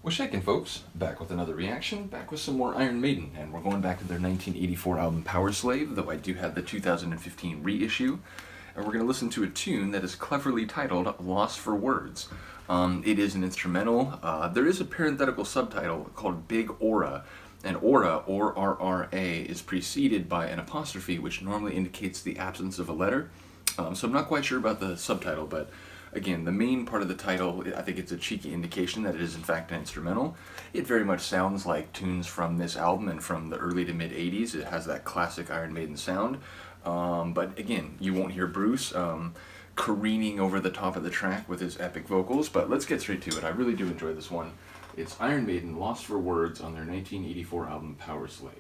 What's shaking, folks? Back with another reaction, back with some more Iron Maiden, and we're going back to their 1984 album Powerslave, though I do have the 2015 reissue, and we're going to listen to a tune that is cleverly titled Losfer Words. It is an instrumental. There is a parenthetical subtitle called Big Orra, and Orra, or R-R-A, is preceded by an apostrophe, which normally indicates the absence of a letter. So I'm not quite sure about the subtitle, but again, the main part of the title, I think it's a cheeky indication that it is in fact an instrumental. It very much sounds like tunes from this album and from the early to mid 80s. It has that classic Iron Maiden sound. But again, you won't hear Bruce careening over the top of the track with his epic vocals, but let's get straight to it. I really do enjoy this one. It's Iron Maiden, Losfer Words, on their 1984 album Powerslave.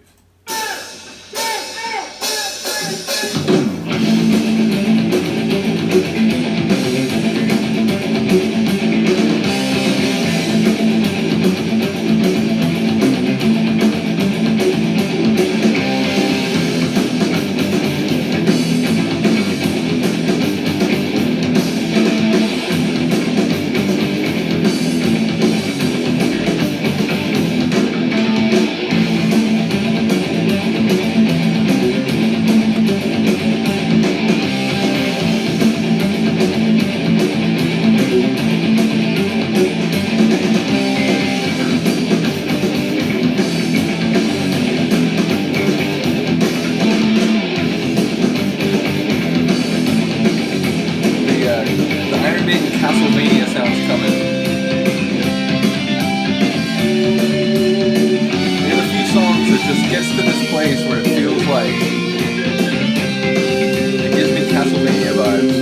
Sounds coming. We have a few songs that just gets to this place where it feels like it gives me Castlevania vibes.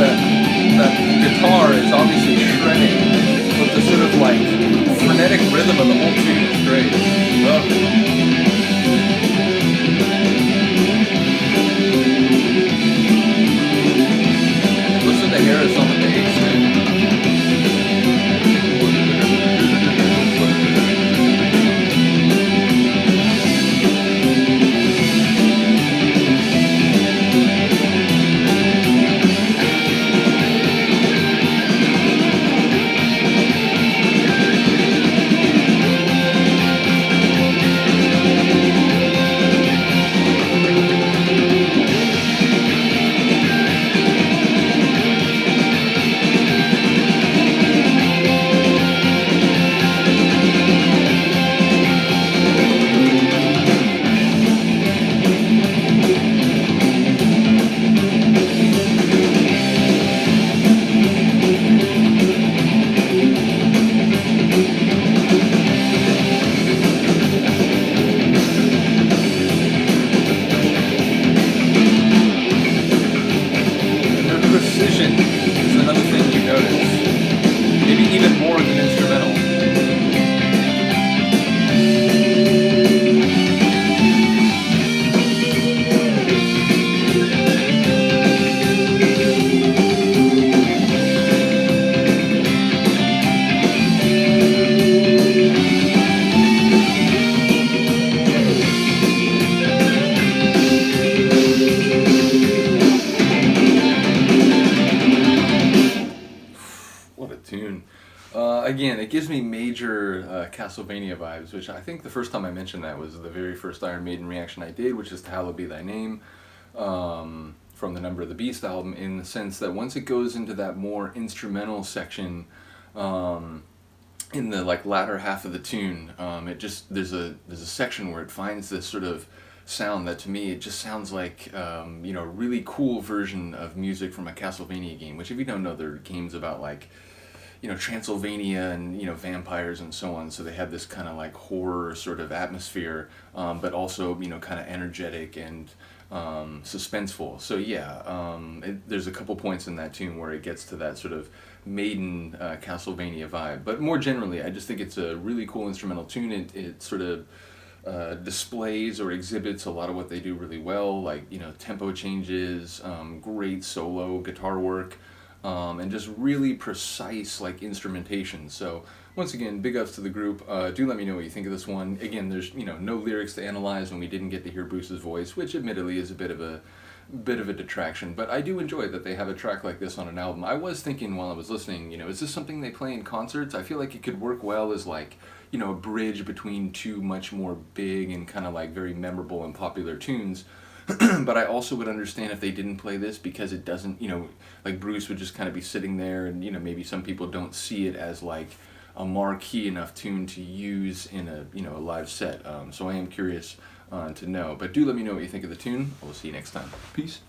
The guitar is obviously shredding, but the sort of like frenetic rhythm of the whole tune is great. Love it. Listen to Harris on the bass, man. again, it gives me major Castlevania vibes, which I think the first time I mentioned that was the very first Iron Maiden reaction I did, which is to Hallowed Be Thy Name, from the Number of the Beast album, in the sense that once it goes into that more instrumental section, in the like latter half of the tune, it just there's a section where it finds this sort of sound that to me it just sounds like you know, a really cool version of music from a Castlevania game. Which, if you don't know, they're games about like, you know, Transylvania and, you know, vampires and so on. So they have this kind of like horror sort of atmosphere, but also, you know, kind of energetic and suspenseful. So yeah, there's a couple points in that tune where it gets to that sort of Maiden Castlevania vibe. But more generally, I just think it's a really cool instrumental tune. It sort of displays or exhibits a lot of what they do really well, like, you know, tempo changes, great solo guitar work, and just really precise like instrumentation. So once again, big ups to the group. Do let me know what you think of this one. Again, there's, you know, no lyrics to analyze, and we didn't get to hear Bruce's voice, which admittedly is a bit of a detraction, but I do enjoy that they have a track like this on an album. I was thinking while I was listening, you know, is this something they play in concerts? I feel like it could work well as like, you know, a bridge between two much more big and kind of like very memorable and popular tunes. But I also would understand if they didn't play this, because it doesn't, you know, like Bruce would just kind of be sitting there, and, you know, maybe some people don't see it as like a marquee enough tune to use in a, you know, a live set. So I am curious to know. But do let me know what you think of the tune. We'll see you next time. Peace.